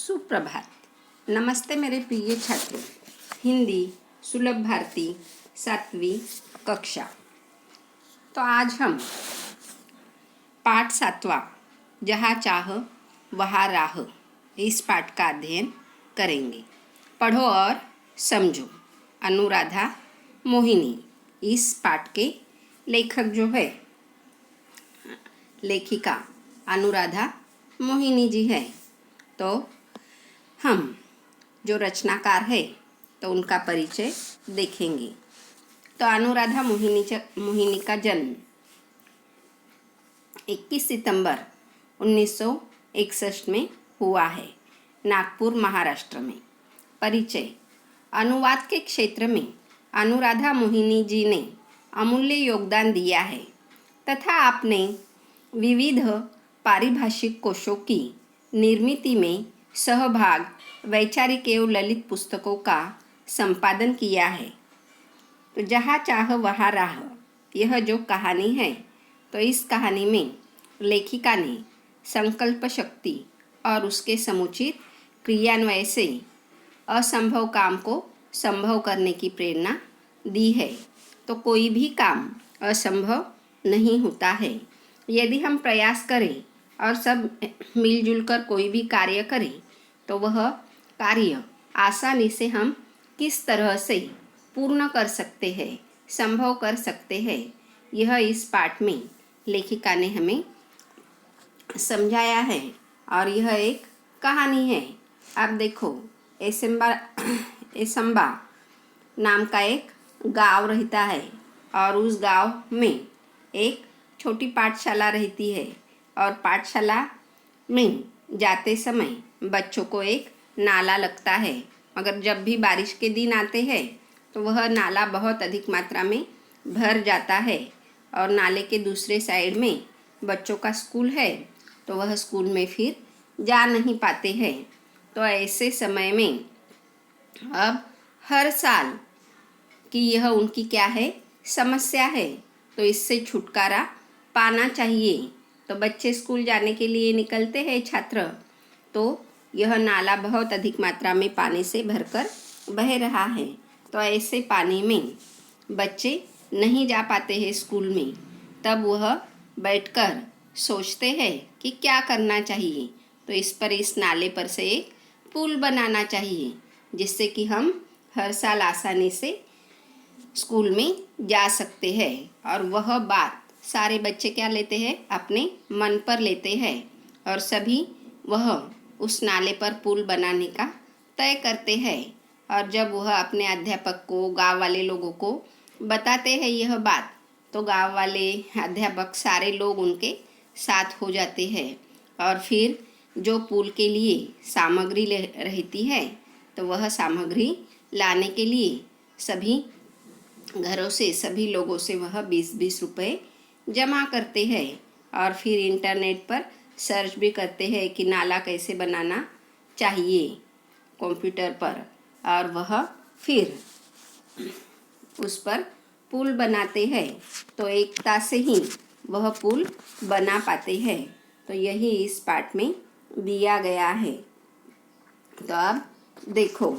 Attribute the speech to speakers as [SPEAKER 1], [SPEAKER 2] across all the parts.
[SPEAKER 1] सुप्रभात। नमस्ते मेरे प्रिय छात्रों। हिंदी सुलभ भारती 7वीं कक्षा। तो आज हम पाठ 7वां जहाँ चाह वहाँ राह इस पाठ का अध्ययन करेंगे। पढ़ो और समझो। अनुराधा मोहिनी इस पाठ के लेखक जो है, लेखिका अनुराधा मोहिनी जी है। तो हम जो रचनाकार है तो उनका परिचय देखेंगे। तो अनुराधा मोहिनी का जन्म 21 सितंबर 1961 में हुआ है, नागपुर महाराष्ट्र में। परिचय। अनुवाद के क्षेत्र में अनुराधा मोहिनी जी ने अमूल्य योगदान दिया है तथा आपने विविध पारिभाषिक कोशों की निर्मिति में सहभाग, वैचारिक एवं ललित पुस्तकों का संपादन किया है। तो जहाँ चाह वहाँ राह, यह जो कहानी है तो इस कहानी में लेखिका ने संकल्प शक्ति और उसके समुचित क्रियान्वयन से असंभव काम को संभव करने की प्रेरणा दी है। तो कोई भी काम असंभव नहीं होता है यदि हम प्रयास करें और सब मिलजुल कर कोई भी कार्य करें तो वह कार्य आसानी से हम किस तरह से पूर्ण कर सकते हैं, संभव कर सकते हैं, यह इस पाठ में लेखिका ने हमें समझाया है। और यह एक कहानी है। आप देखो, एसंबा नाम का एक गांव रहता है और उस गांव में एक छोटी पाठशाला रहती है और पाठशाला में जाते समय बच्चों को एक नाला लगता है। मगर जब भी बारिश के दिन आते हैं तो वह नाला बहुत अधिक मात्रा में भर जाता है और नाले के दूसरे साइड में बच्चों का स्कूल है तो वह स्कूल में फिर जा नहीं पाते हैं। तो ऐसे समय में अब हर साल कि यह उनकी क्या है, समस्या है। तो इससे छुटकारा पाना चाहिए। तो बच्चे स्कूल जाने के लिए निकलते हैं छात्र, तो यह नाला बहुत अधिक मात्रा में पानी से भरकर बह रहा है। तो ऐसे पानी में बच्चे नहीं जा पाते हैं स्कूल में। तब वह बैठकर सोचते हैं कि क्या करना चाहिए। तो इस नाले पर से एक पुल बनाना चाहिए जिससे कि हम हर साल आसानी से स्कूल में जा सकते हैं। और वह बात सारे बच्चे क्या लेते हैं, अपने मन पर लेते हैं और सभी वह उस नाले पर पुल बनाने का तय करते हैं। और जब वह अपने अध्यापक को, गांव वाले लोगों को बताते हैं यह बात, तो गांव वाले, अध्यापक, सारे लोग उनके साथ हो जाते हैं। और फिर जो पुल के लिए सामग्री रहती है तो वह सामग्री लाने के लिए सभी घरों से, सभी लोगों से वह 20-20 रुपये जमा करते हैं। और फिर इंटरनेट पर सर्च भी करते हैं कि नाला कैसे बनाना चाहिए कंप्यूटर पर, और वह फिर उस पर पुल बनाते हैं। तो एकता से ही वह पुल बना पाते हैं। तो यही इस पाठ में दिया गया है। तो अब देखो,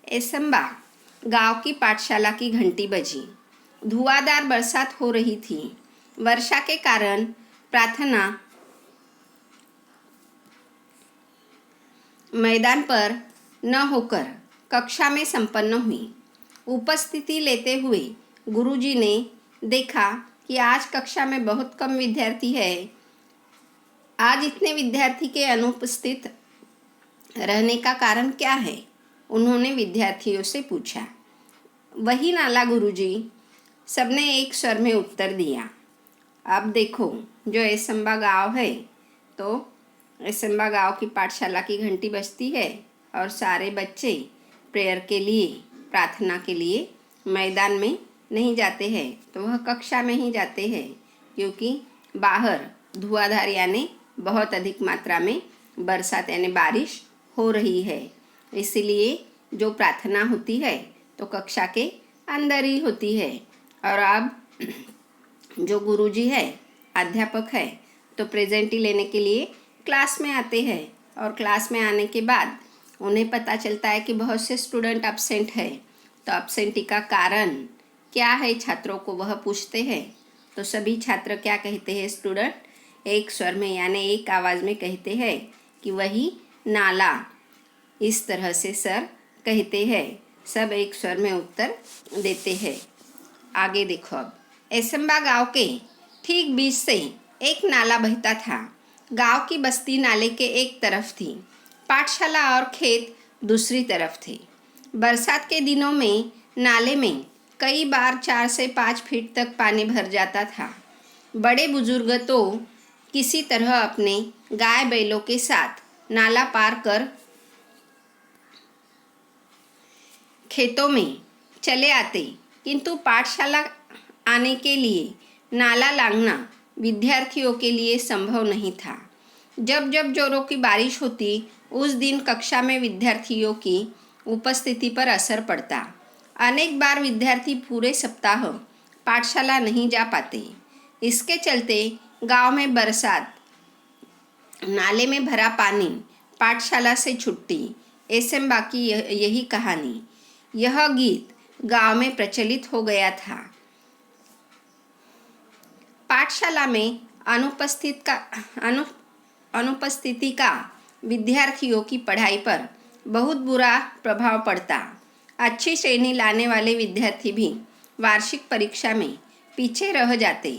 [SPEAKER 1] एसंबा गांव की पाठशाला की घंटी बजी। धुआंधार बरसात हो रही थी। वर्षा के कारण प्रार्थना मैदान पर न होकर कक्षा में संपन्न हुई। उपस्थिति लेते हुए गुरुजी ने देखा कि आज कक्षा में बहुत कम विद्यार्थी है। आज इतने विद्यार्थी के अनुपस्थित रहने का कारण क्या है? उन्होंने विद्यार्थियों से पूछा। वही नाला गुरुजी, सबने एक स्वर में उत्तर दिया। अब देखो, जो एसंबा गांव है तो एसंबा गांव की पाठशाला की घंटी बजती है और सारे बच्चे प्रेयर के लिए, प्रार्थना के लिए मैदान में नहीं जाते हैं, तो वह कक्षा में ही जाते हैं क्योंकि बाहर धुआंधार यानी बहुत अधिक मात्रा में बरसात यानी बारिश हो रही है। इसलिए जो प्रार्थना होती है तो कक्षा के अंदर ही होती है। और अब जो गुरुजी है, अध्यापक है, तो प्रेजेंटी लेने के लिए क्लास में आते हैं और क्लास में आने के बाद उन्हें पता चलता है कि बहुत से स्टूडेंट अब्सेंट है। तो अब्सेंटी का कारण क्या है छात्रों को वह पूछते हैं। तो सभी छात्र क्या कहते हैं, स्टूडेंट एक स्वर में यानी एक आवाज़ में कहते हैं कि वही नाला। इस तरह से सर कहते हैं, सब एक स्वर में उत्तर देते हैं। आगे देखो, अब एसम्बा गांव के ठीक बीच से एक नाला बहता था। गांव की बस्ती नाले के एक तरफ थी, पाठशाला और खेत दूसरी तरफ थे। बरसात के दिनों में नाले में कई बार 4 से 5 फीट तक पानी भर जाता था। बड़े बुजुर्ग तो किसी तरह अपने गाय बैलों के साथ नाला पार कर खेतों में चले आते, किंतु पाठशाला आने के लिए नाला लांघना विद्यार्थियों के लिए संभव नहीं था। जब जब जोरों की बारिश होती, उस दिन कक्षा में विद्यार्थियों की उपस्थिति पर असर पड़ता। अनेक बार विद्यार्थी पूरे सप्ताह पाठशाला नहीं जा पाते। इसके चलते गांव में बरसात, नाले में भरा पानी, पाठशाला से छुट्टी, एसम्बा की यही कहानी, यह गीत गांव में प्रचलित हो गया था। पाठशाला में अनुपस्थिति का विद्यार्थियों की पढ़ाई पर बहुत बुरा प्रभाव पड़ता। अच्छी श्रेणी लाने वाले विद्यार्थी भी वार्षिक परीक्षा में पीछे रह जाते।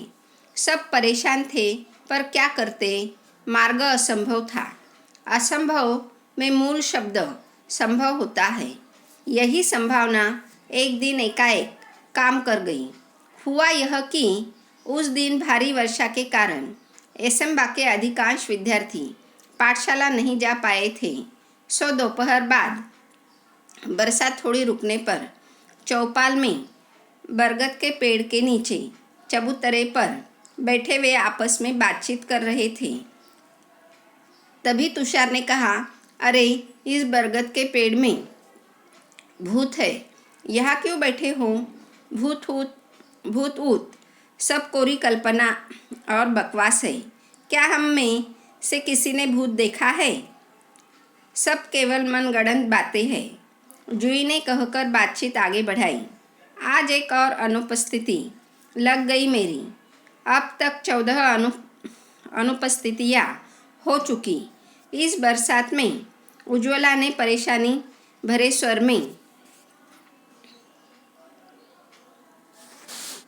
[SPEAKER 1] सब परेशान थे, पर क्या करते, मार्ग असंभव था। असंभव में मूल शब्द संभव होता है। यही संभावना एक दिन एकाएक काम कर गई। हुआ यह कि उस दिन भारी वर्षा के कारण एसम्बा के अधिकांश विद्यार्थी पाठशाला नहीं जा पाए थे। सो दोपहर बाद बरसात थोड़ी रुकने पर चौपाल में बरगद के पेड़ के नीचे चबूतरे पर बैठे वे आपस में बातचीत कर रहे थे। तभी तुषार ने कहा, अरे इस बरगद के पेड़ में भूत है, यहाँ क्यों बैठे हो? भूत ऊत सब कोरी कल्पना और बकवास है। क्या हम में से किसी ने भूत देखा है? सब केवल मनगढ़ंत बातें हैं। जूही ने कहकर बातचीत आगे बढ़ाई। आज एक और अनुपस्थिति लग गई मेरी। अब तक 14 अनुपस्थितियाँ हो चुकी। इस बरसात में उज्ज्वला ने परेशानी भरे स्वर में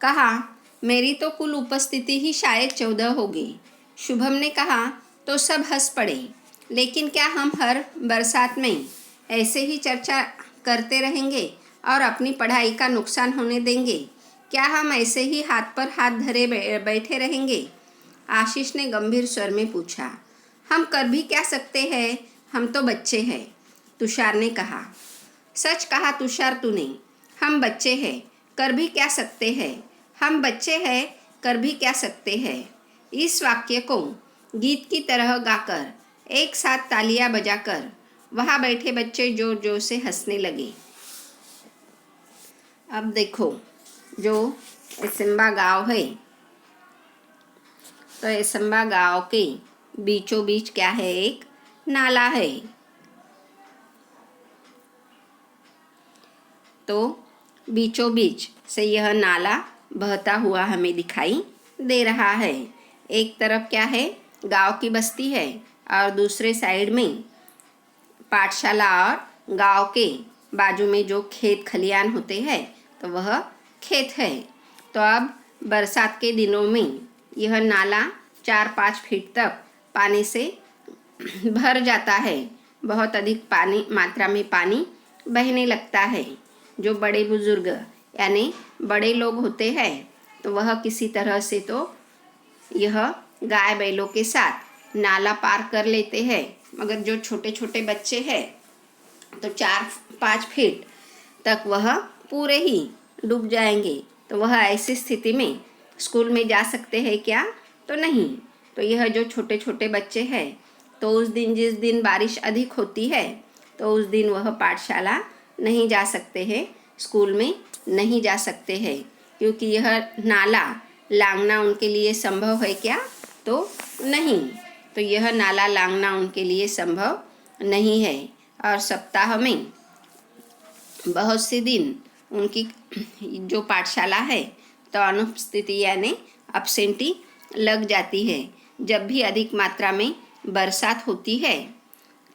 [SPEAKER 1] कहा, मेरी तो कुल उपस्थिति ही शायद 14 होगी। शुभम ने कहा तो सब हंस पड़े। लेकिन क्या हम हर बरसात में ऐसे ही चर्चा करते रहेंगे और अपनी पढ़ाई का नुकसान होने देंगे? क्या हम ऐसे ही हाथ पर हाथ धरे बैठे रहेंगे? आशीष ने गंभीर स्वर में पूछा। हम कर भी क्या सकते हैं, हम तो बच्चे हैं, तुषार ने कहा। सच कहा तुषार तूने, हम बच्चे हैं, कर भी क्या सकते हैं। हम बच्चे हैं, कर भी क्या सकते हैं। इस वाक्य को गीत की तरह गाकर एक साथ तालियां बजाकर वहाँ बैठे बच्चे जोर जोर से हंसने लगे। अब देखो, जो एसम्बा गांव है, तो एसम्बा गांव के बीचों बीच क्या है, एक नाला है। तो बीचों बीच से यह नाला बहता हुआ हमें दिखाई दे रहा है। एक तरफ क्या है, गांव की बस्ती है और दूसरे साइड में पाठशाला और गांव के बाजू में जो खेत खलियान होते हैं, तो वह खेत है। तो अब बरसात के दिनों में यह नाला 4-5 फीट तक पानी से भर जाता है। बहुत अधिक पानी मात्रा में पानी बहने लगता है। जो बड़े बुजुर्ग यानी बड़े लोग होते हैं, तो वह किसी तरह से तो यह गाय बैलों के साथ नाला पार कर लेते हैं। मगर जो छोटे छोटे बच्चे हैं, तो 4-5 फीट तक वह पूरे ही डूब जाएंगे। तो वह ऐसी स्थिति में स्कूल में जा सकते हैं क्या? तो नहीं। तो यह जो छोटे छोटे बच्चे हैं, तो उस दिन जिस दिन बारिश अधिक होती है, तो उस दिन वह पाठशाला नहीं जा सकते हैं, स्कूल में नहीं जा सकते हैं, क्योंकि यह नाला लांघना उनके लिए संभव है क्या? तो नहीं, तो यह नाला लांघना उनके लिए संभव नहीं है। और सप्ताह में बहुत से दिन उनकी जो पाठशाला है तो अनुपस्थिति यानी अब्सेंटी लग जाती है। जब भी अधिक मात्रा में बरसात होती है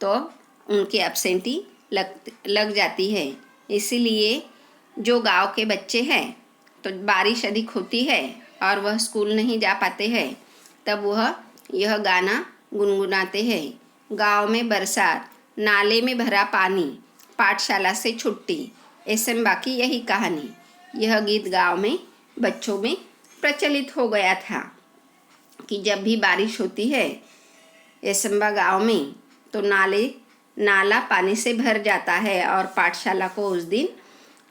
[SPEAKER 1] तो उनकी अब्सेंटी लग जाती है। इसीलिए जो गांव के बच्चे हैं तो बारिश अधिक होती है और वह स्कूल नहीं जा पाते हैं, तब वह यह गाना गुनगुनाते हैं। गांव में बरसात, नाले में भरा पानी, पाठशाला से छुट्टी, एसम्बा की यही कहानी। यह गीत गांव में बच्चों में प्रचलित हो गया था कि जब भी बारिश होती है एसम्बा गांव में तो नाला पानी से भर जाता है और पाठशाला को उस दिन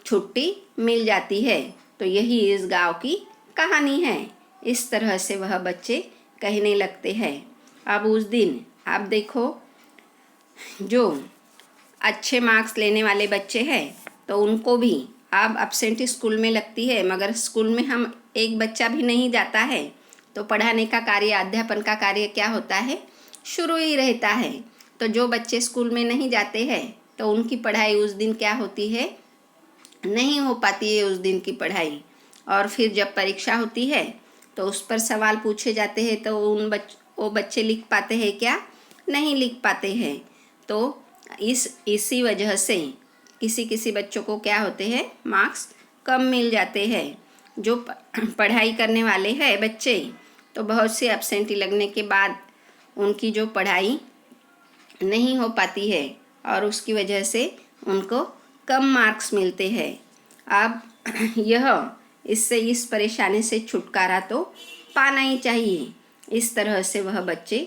[SPEAKER 1] छुट्टी मिल जाती है। तो यही इस गांव की कहानी है। इस तरह से वह बच्चे कहने लगते हैं। अब उस दिन आप देखो, जो अच्छे मार्क्स लेने वाले बच्चे हैं तो उनको भी अब अब्सेंटी स्कूल में लगती है, मगर स्कूल में हम एक बच्चा भी नहीं जाता है तो पढ़ाने का कार्य, अध्यापन का कार्य क्या होता है, शुरू ही रहता है। तो जो बच्चे स्कूल में नहीं जाते हैं तो उनकी पढ़ाई उस दिन क्या होती है, नहीं हो पाती है उस दिन की पढ़ाई। और फिर जब परीक्षा होती है तो उस पर सवाल पूछे जाते हैं तो वो बच्चे लिख पाते हैं क्या, नहीं लिख पाते हैं। तो इसी वजह से किसी बच्चों को क्या होते हैं, मार्क्स कम मिल जाते हैं। जो पढ़ाई करने वाले हैं बच्चे तो बहुत से एब्सेंटी लगने के बाद उनकी जो पढ़ाई नहीं हो पाती है और उसकी वजह से उनको कम मार्क्स मिलते हैं। अब इस परेशानी से छुटकारा तो पाना ही चाहिए। इस तरह से वह बच्चे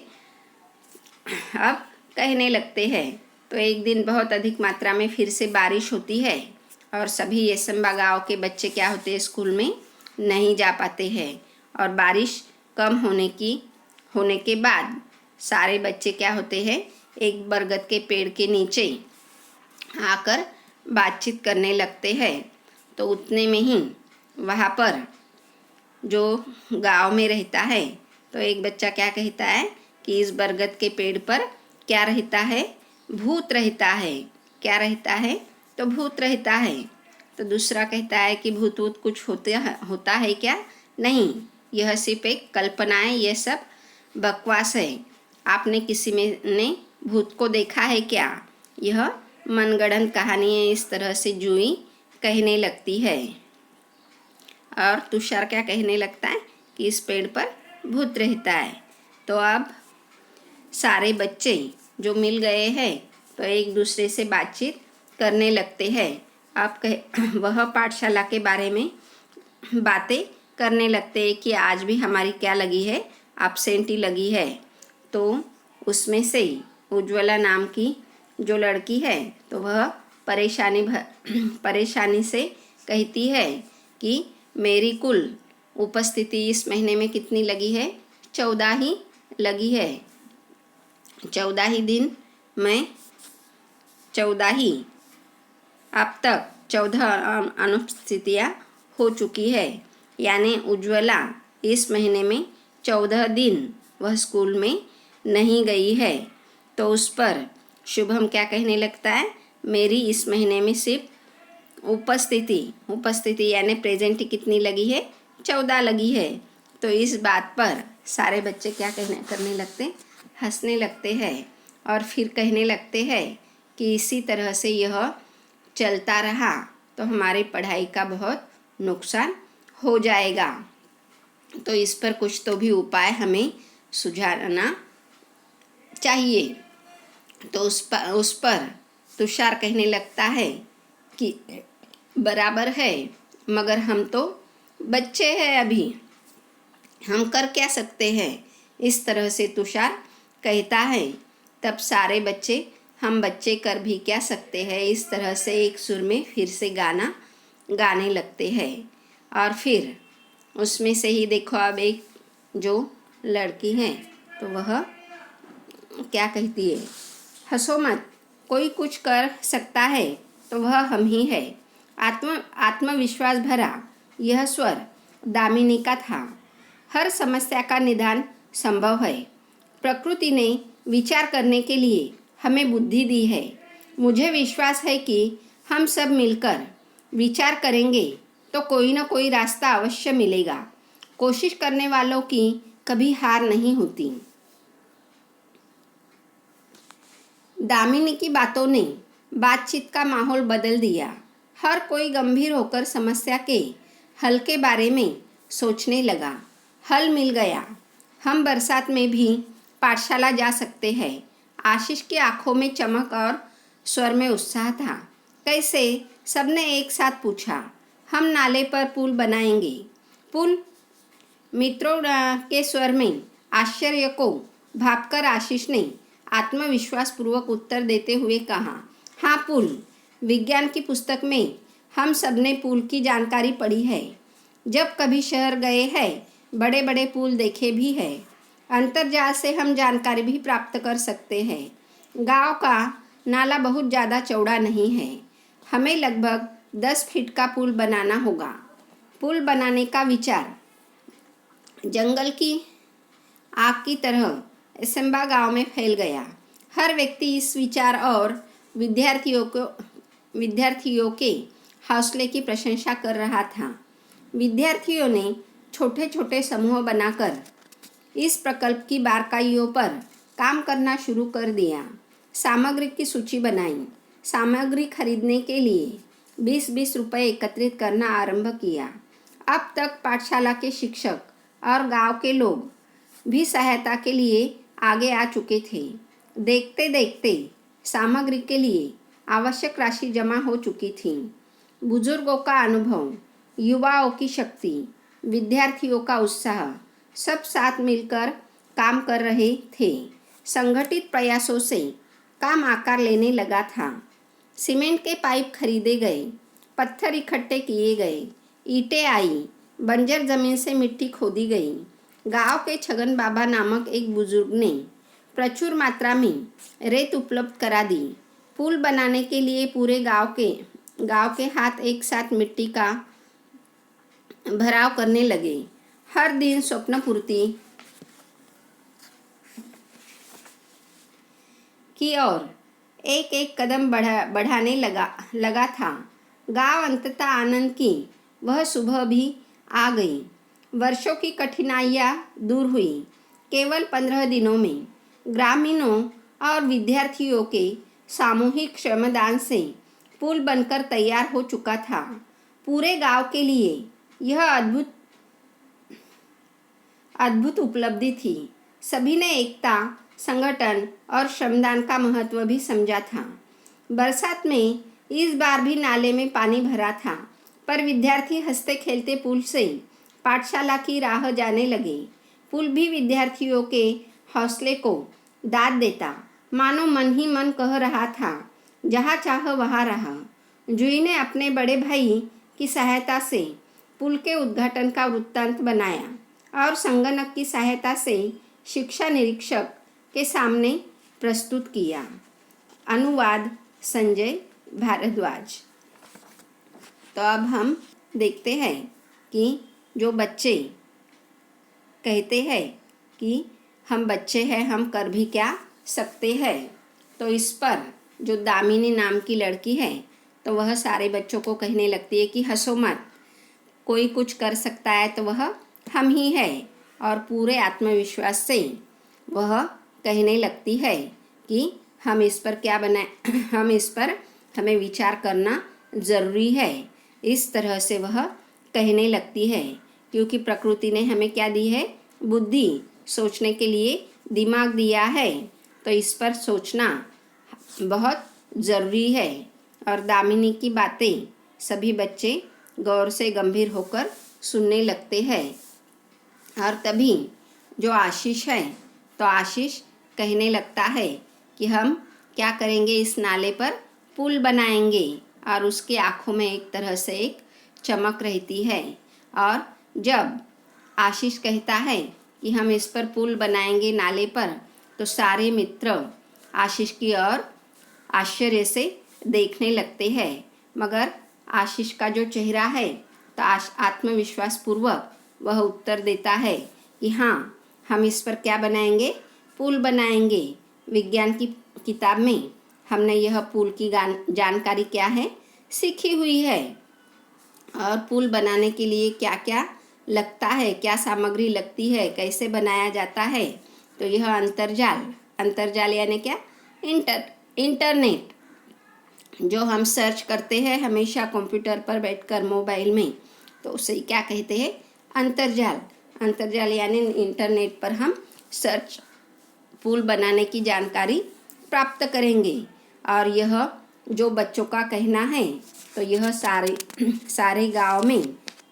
[SPEAKER 1] अब कहने लगते हैं। तो एक दिन बहुत अधिक मात्रा में फिर से बारिश होती है और सभी एसम्बा गांव के बच्चे क्या होते हैं, स्कूल में नहीं जा पाते हैं। और बारिश कम होने के बाद सारे बच्चे क्या होते हैं, एक बरगद के पेड़ के नीचे आकर बातचीत करने लगते हैं। तो उतने में ही वहाँ पर जो गांव में रहता है तो एक बच्चा क्या कहता है कि इस बरगद के पेड़ पर क्या रहता है, भूत रहता है। क्या रहता है, तो भूत रहता है। तो दूसरा कहता है कि भूत कुछ होता है क्या, नहीं, यह सिर्फ एक कल्पना है, यह सब बकवास है। आपने किसी में ने भूत को देखा है क्या, यह मनगढ़ंत कहानी है। इस तरह से जूही कहने लगती है और तुषार क्या कहने लगता है कि इस पेड़ पर भूत रहता है। तो अब सारे बच्चे जो मिल गए हैं तो एक दूसरे से बातचीत करने लगते हैं। अब वह पाठशाला के बारे में बातें करने लगते हैं कि आज भी हमारी क्या लगी है, एब्सेंटी लगी है। तो उसमें से उज्ज्वला नाम की जो लड़की है तो वह परेशानी से कहती है कि मेरी कुल उपस्थिति इस महीने में कितनी लगी है, 14 ही लगी है। 14 ही दिन में 14 ही, अब तक 14 अनुपस्थितियाँ हो चुकी है। यानी उज्ज्वला इस महीने में 14 दिन वह स्कूल में नहीं गई है। तो उस पर शुभम क्या कहने लगता है, मेरी इस महीने में सिर्फ उपस्थिति यानी प्रेजेंट कितनी लगी है, 14 लगी है। तो इस बात पर सारे बच्चे क्या करने लगते, हंसने लगते हैं और फिर कहने लगते हैं कि इसी तरह से यह चलता रहा तो हमारी पढ़ाई का बहुत नुकसान हो जाएगा। तो इस पर कुछ तो भी उपाय हमें सुझाना चाहिए। तो उस पर तुषार कहने लगता है कि बराबर है, मगर हम तो बच्चे हैं, अभी हम कर क्या सकते हैं। इस तरह से तुषार कहता है। तब सारे बच्चे हम बच्चे कर भी क्या सकते हैं, इस तरह से एक सुर में फिर से गाना गाने लगते हैं। और फिर उसमें से ही देखो, अब एक जो लड़की है तो वह क्या कहती है, हंसो मत, कोई कुछ कर सकता है तो वह हम ही है। आत्मविश्वास भरा यह स्वर दामिनी का था। हर समस्या का निदान संभव है, प्रकृति ने विचार करने के लिए हमें बुद्धि दी है। मुझे विश्वास है कि हम सब मिलकर विचार करेंगे तो कोई ना कोई रास्ता अवश्य मिलेगा। कोशिश करने वालों की कभी हार नहीं होती। दामिनी की बातों ने बातचीत का माहौल बदल दिया। हर कोई गंभीर होकर समस्या के हल के बारे में सोचने लगा। हल मिल गया। हम बरसात में भी पाठशाला जा सकते हैं। आशीष की आंखों में चमक और स्वर में उत्साह था। कैसे? सबने एक साथ पूछा। हम नाले पर पुल बनाएंगे। पुल? मित्रों के स्वर में आश्चर्य को भांपकर आशीष ने आत्मविश्वास पूर्वक उत्तर देते हुए कहा, हाँ पुल। विज्ञान की पुस्तक में हम सबने पुल की जानकारी पढ़ी है। जब कभी शहर गए हैं, बड़े बड़े पुल देखे भी है। अंतर्जाल से हम जानकारी भी प्राप्त कर सकते हैं। गांव का नाला बहुत ज़्यादा चौड़ा नहीं है। हमें लगभग 10 फीट का पुल बनाना होगा। पुल बनाने का विचार जंगल की आग की तरह एसेंबा गांव में फैल गया। हर व्यक्ति इस विचार और विद्यार्थियों के हौसले की प्रशंसा कर रहा था। विद्यार्थियों ने छोटे छोटे समूह बनाकर इस प्रकल्प की बारीकियों पर काम करना शुरू कर दिया। सामग्री की सूची बनाई। सामग्री खरीदने के लिए 20-20 रुपये एकत्रित करना आरंभ किया। अब तक पाठशाला के शिक्षक और गांव के लोग भी सहायता के लिए आगे आ चुके थे। देखते देखते सामग्री के लिए आवश्यक राशि जमा हो चुकी थी। बुजुर्गों का अनुभव, युवाओं की शक्ति, विद्यार्थियों का उत्साह, सब साथ मिलकर काम कर रहे थे। संगठित प्रयासों से काम आकार लेने लगा था। सीमेंट के पाइप खरीदे गए, पत्थर इकट्ठे किए गए, ईंटें आई, बंजर जमीन से मिट्टी खोदी गई। गांव के छगन बाबा नामक एक बुजुर्ग ने प्रचुर मात्रा में रेत उपलब्ध करा दी। पुल बनाने के लिए पूरे गांव के हाथ एक साथ मिट्टी का भराव करने लगे। हर दिन स्वप्न पूर्ति की ओर एक एक कदम बढ़ाने लगा था। गांव अंततः आनंद की वह सुबह भी आ गई। वर्षों की कठिनाइयाँ दूर हुई। केवल 15 दिनों में ग्रामीणों और विद्यार्थियों के सामूहिक श्रमदान से पुल बनकर तैयार हो चुका था। पूरे गांव के लिए यह अद्भुत उपलब्धि थी। सभी ने एकता, संगठन और श्रमदान का महत्व भी समझा था। बरसात में इस बार भी नाले में पानी भरा था, पर विद्यार्थी हंसते खेलते पुल से पाठशाला की राह जाने लगे। पुल भी विद्यार्थियों के हौसले को दाद देता, मानो मन ही मन कह रहा था, जहाँ चाह वहाँ रहा। जूही ने अपने बड़े भाई की सहायता से पुल के उद्घाटन का वृत्तांत बनाया और संगणक की सहायता से शिक्षा निरीक्षक के सामने प्रस्तुत किया। अनुवाद संजय भारद्वाज। तो अब हम देखते हैं कि जो बच्चे कहते हैं कि हम बच्चे हैं, हम कर भी क्या सकते हैं, तो इस पर जो दामिनी नाम की लड़की है तो वह सारे बच्चों को कहने लगती है कि हंसो मत, कोई कुछ कर सकता है तो वह हम ही है। और पूरे आत्मविश्वास से वह कहने लगती है कि हम इस पर क्या बनाए हम इस पर हमें विचार करना ज़रूरी है। इस तरह से वह कहने लगती है, क्योंकि प्रकृति ने हमें क्या दी है? बुद्धि, सोचने के लिए दिमाग दिया है, तो इस पर सोचना बहुत ज़रूरी है। और दामिनी की बातें सभी बच्चे गौर से गंभीर होकर सुनने लगते हैं। और तभी जो आशीष है, तो आशीष कहने लगता है कि हम क्या करेंगे, इस नाले पर पुल बनाएंगे। और उसकी आँखों में एक तरह से एक चमक रहती है। और जब आशीष कहता है कि हम इस पर पुल बनाएंगे नाले पर, तो सारे मित्र आशीष की ओर आश्चर्य से देखने लगते हैं। मगर आशीष का जो चेहरा है, तो आत्मविश्वास पूर्वक वह उत्तर देता है कि हाँ, हम इस पर क्या बनाएंगे? पुल बनाएंगे। विज्ञान की किताब में हमने यह पुल की जानकारी क्या है सीखी हुई है। और पुल बनाने के लिए क्या क्या लगता है, क्या सामग्री लगती है, कैसे बनाया जाता है। तो यह अंतर्जाल यानी क्या, इंटरनेट जो हम सर्च करते हैं हमेशा कंप्यूटर पर बैठकर मोबाइल में, तो उसे क्या कहते हैं, अंतर्जाल यानी इंटरनेट पर हम सर्च पुल बनाने की जानकारी प्राप्त करेंगे। और यह जो बच्चों का कहना है, तो यह सारे गांव में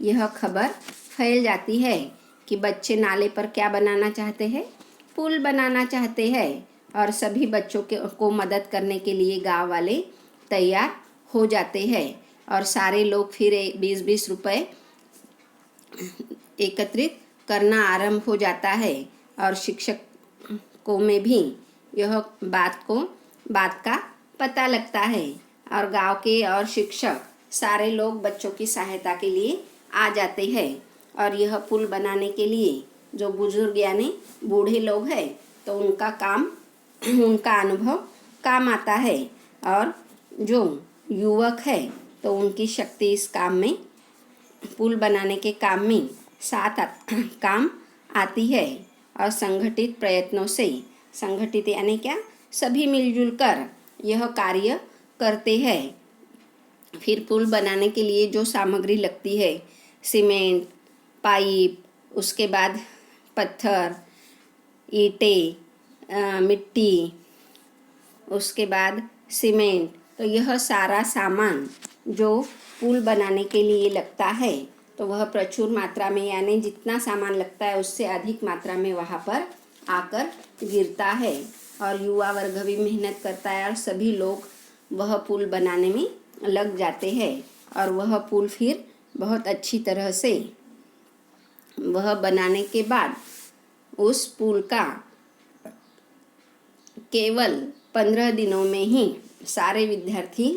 [SPEAKER 1] यह खबर फैल जाती है कि बच्चे नाले पर क्या बनाना चाहते हैं, पुल बनाना चाहते हैं। और सभी बच्चों को मदद करने के लिए गांव वाले तैयार हो जाते हैं। और सारे लोग फिर 20-20 रुपए एकत्रित करना आरंभ हो जाता है। और शिक्षकों में भी यह बात का पता लगता है। और गांव के और शिक्षक सारे लोग बच्चों की सहायता के लिए आ जाते हैं। और यह पुल बनाने के लिए जो बुजुर्ग यानी बूढ़े लोग हैं, तो उनका अनुभव काम आता है। और जो युवक है, तो उनकी शक्ति इस काम में, पुल बनाने के काम में काम आती है। और संगठित प्रयत्नों से, संगठित यानी क्या, सभी मिलजुल कर यह कार्य करते हैं। फिर पुल बनाने के लिए जो सामग्री लगती है, सीमेंट, पाइप, उसके बाद पत्थर, ईंटें, मिट्टी, उसके बाद सीमेंट, तो यह सारा सामान जो पुल बनाने के लिए लगता है, तो वह प्रचुर मात्रा में, यानी जितना सामान लगता है उससे अधिक मात्रा में वहाँ पर आकर गिरता है। और युवा वर्ग भी मेहनत करता है और सभी लोग वह पुल बनाने में लग जाते हैं। और वह पुल फिर बहुत अच्छी तरह से वह बनाने के बाद उस पुल का केवल 15 दिनों में ही सारे विद्यार्थी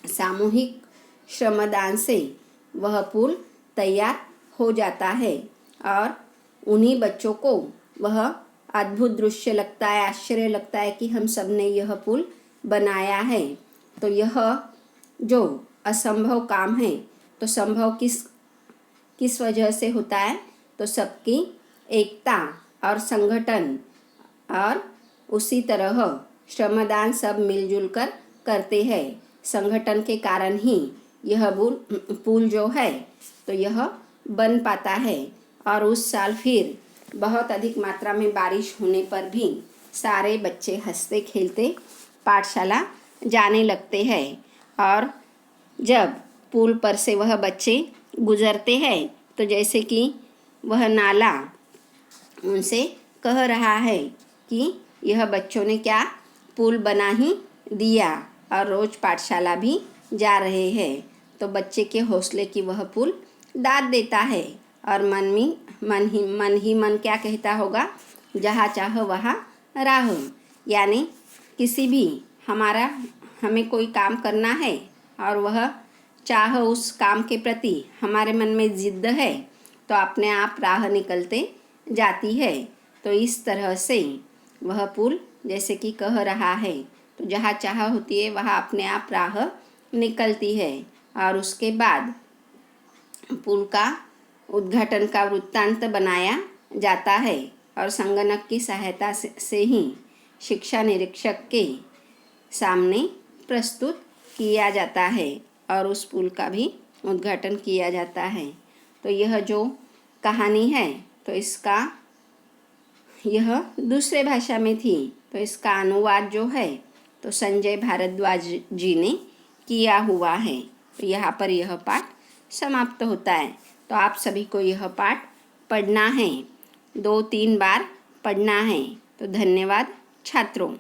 [SPEAKER 1] सामूहिक श्रमदान से वह पुल तैयार हो जाता है। और उन्हीं बच्चों को वह अद्भुत दृश्य लगता है, आश्चर्य लगता है कि हम सब ने यह पुल बनाया है। तो यह जो असंभव काम है, तो संभव किस वजह से होता है, तो सबकी एकता और संगठन, और उसी तरह श्रमदान सब मिलजुल कर करते हैं। संगठन के कारण ही यह पुल जो है, तो यह बन पाता है। और उस साल फिर बहुत अधिक मात्रा में बारिश होने पर भी सारे बच्चे हंसते खेलते पाठशाला जाने लगते हैं। और जब पुल पर से वह बच्चे गुजरते हैं, तो जैसे कि वह नाला उनसे कह रहा है कि यह बच्चों ने क्या पुल बना ही दिया और रोज़ पाठशाला भी जा रहे हैं। तो बच्चे के हौसले की वह पुल दाद देता है। और मन ही मन क्या कहता होगा, जहाँ चाह वहाँ राह। यानी किसी भी हमें कोई काम करना है और वह चाह उस काम के प्रति हमारे मन में जिद्द है, तो अपने आप राह निकलते जाती है। तो इस तरह से वह पुल जैसे कि कह रहा है, तो जहाँ चाह होती है वहाँ अपने आप राह निकलती है। और उसके बाद पुल का उद्घाटन का वृत्तांत बनाया जाता है और संगणक की सहायता से ही शिक्षा निरीक्षक के सामने प्रस्तुत किया जाता है और उस पुल का भी उद्घाटन किया जाता है। तो यह जो कहानी है, तो यह दूसरे भाषा में थी, तो इसका अनुवाद जो है तो संजय भारद्वाज जी ने किया हुआ है। तो यहाँ पर यह पाठ समाप्त होता है। तो आप सभी को यह पाठ पढ़ना है, 2-3 बार पढ़ना है। तो धन्यवाद छात्रों।